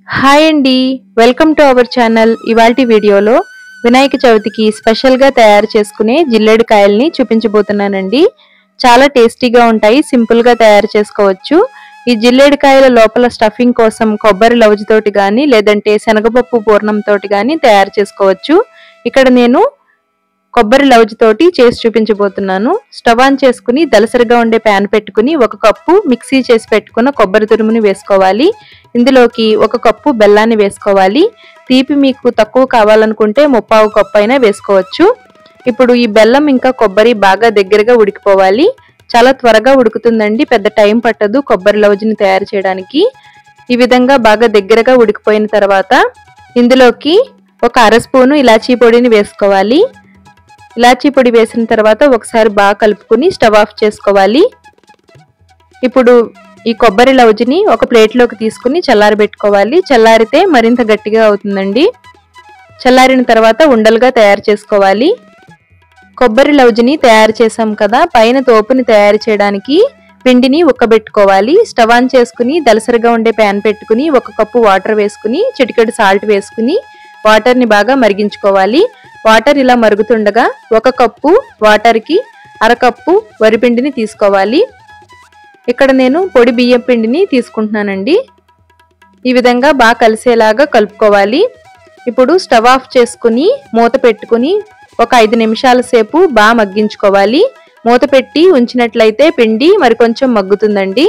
Hi అండి, welcome to our channel. ఇవాల్టి వీడియోలో వినాయక చవితికి స్పెషల్గా తయారు చేసుకునే జిల్లేడుకాయల్ని చూపించబోతున్నానండి. చాలా టేస్టీగా ఉంటాయి, సింపుల్గా తయారు చేసుకోవచ్చు. ఈ జిల్లేడుకాయల లోపల స్టఫింగ్ కోసం కొబ్బరి లవుజుతోటి కానీ లేదంటే శనగపప్పు పూర్ణంతోటి కానీ తయారు చేసుకోవచ్చు. ఇక్కడ నేను కొబ్బరి లవుజుతోటి చేసి చూపించబోతున్నాను. స్టవ్ ఆన్ చేసుకుని దలసరిగా ఉండే ప్యాన్ పెట్టుకుని 1 కప్పు మిక్సీ చేసి పెట్టుకున్న కొబ్బరి తురుముని వేసుకోవాలి. ఇందులోకి 1 కప్పు బెల్లాన్ని వేసుకోవాలి. తీపి మీకు తక్కువ కావాలనుకుంటే 3/4 కప్పు అయినా వేసుకోవచ్చు. ఇప్పుడు ఈ బెల్లం ఇంకా కొబ్బరి బాగా దగ్గరగా ఉడికిపోవాలి. చాలా త్వరగా ఉడుకుతుందండి, పెద్ద టైం పట్టదు కొబ్బరి లవుజుని తయారు చేయడానికి. ఈ విధంగా బాగా దగ్గరగా ఉడికిపోయిన తర్వాత ఇందులోకి 1 అర స్పూను ఇలాచీ పొడిని వేసుకోవాలి. ఇలాచీ పొడి వేసిన తర్వాత ఒకసారి బాగా కలుపుకుని స్టవ్ ఆఫ్ చేసుకోవాలి. ఇప్పుడు ఈ కొబ్బరి లవుజుని ఒక ప్లేట్లోకి తీసుకుని చల్లారబెట్టుకోవాలి. చల్లారితే మరింత గట్టిగా అవుతుందండి. చల్లారిన తర్వాత ఉండలుగా తయారు చేసుకోవాలి. కొబ్బరి లవుజుని తయారు చేసాం కదా, పైన తోపుని తయారు చేయడానికి పిండిని ఉక్కబెట్టుకోవాలి. స్టవ్ ఆన్ చేసుకుని దలసరిగా ఉండే ప్యాన్ పెట్టుకుని 1 కప్పు వాటర్ వేసుకుని చిటికెడు సాల్ట్ వేసుకుని వాటర్ని బాగా మరిగించుకోవాలి. వాటర్ ఇలా మరుగుతుండగా 1 కప్పు వాటర్కి అర కప్పు వరిపిండిని తీసుకోవాలి. ఇక్కడ నేను పొడి బియ్యం పిండిని తీసుకుంటున్నానండి. ఈ విధంగా బాగా కలిసేలాగా కలుపుకోవాలి. ఇప్పుడు స్టవ్ ఆఫ్ చేసుకుని మూత పెట్టుకుని ఒక 5 నిమిషాల సేపు బాగా మగ్గించుకోవాలి. మూత పెట్టి ఉంచినట్లయితే పిండి మరికొంచెం మగ్గుతుందండి.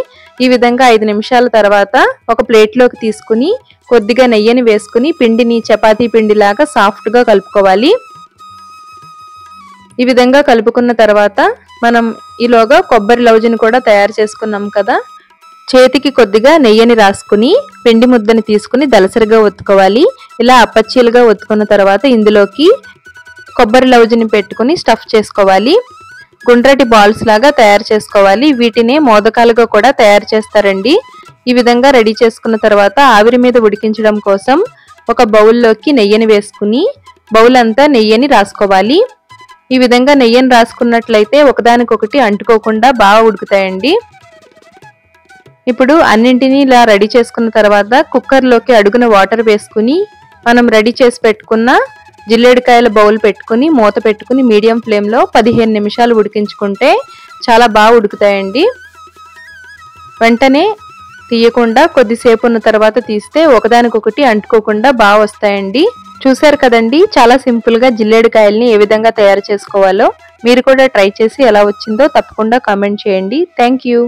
ఈ విధంగా 5 నిమిషాల తర్వాత ఒక ప్లేట్లోకి తీసుకుని కొద్దిగా నెయ్యిని వేసుకుని పిండిని చపాతీ పిండిలాగా సాఫ్ట్గా కలుపుకోవాలి. ఈ విధంగా కలుపుకున్న తర్వాత మనం ఈలోగా కొబ్బరి లవుజుని కూడా తయారు చేసుకున్నాం కదా, చేతికి కొద్దిగా నెయ్యిని రాసుకుని పిండి ముద్దని తీసుకుని దలసరిగా ఒత్తుకోవాలి. ఇలా అప్పచ్చీలుగా ఒత్తుకున్న తర్వాత ఇందులోకి కొబ్బరి లవుజుని పెట్టుకుని స్టఫ్ చేసుకోవాలి. గుండ్రటి బాల్స్ లాగా తయారు చేసుకోవాలి. వీటినే మోదకాలుగా కూడా తయారు చేస్తారండి. ఈ విధంగా రెడీ చేసుకున్న తర్వాత ఆవిరి మీద ఉడికించడం కోసం ఒక బౌల్లోకి నెయ్యిని వేసుకుని బౌల్ అంతా నెయ్యిని రాసుకోవాలి. ఈ విధంగా నెయ్యిని రాసుకున్నట్లయితే ఒకదానికొకటి అంటుకోకుండా బాగా ఉడుకుతాయండి. ఇప్పుడు అన్నింటినీ ఇలా రెడీ చేసుకున్న తర్వాత కుక్కర్లోకి అడుగున వాటర్ వేసుకుని మనం రెడీ చేసి పెట్టుకున్న జిల్లేడుకాయల బౌల్ పెట్టుకుని మూత పెట్టుకుని మీడియం ఫ్లేమ్లో 15 నిమిషాలు ఉడికించుకుంటే చాలా బాగా ఉడుకుతాయండి. వెంటనే తీయకుండా కొద్దిసేపు ఉన్న తర్వాత తీస్తే ఒకదానికొకటి అంటుకోకుండా బాగా వస్తాయండి. చూశారు కదండి, చాలా సింపుల్గా జిల్లేడుకాయల్ని ఏ విధంగా తయారు చేసుకోవాలో. మీరు కూడా ట్రై చేసి ఎలా వచ్చిందో తప్పకుండా కామెంట్ చేయండి. Thank you.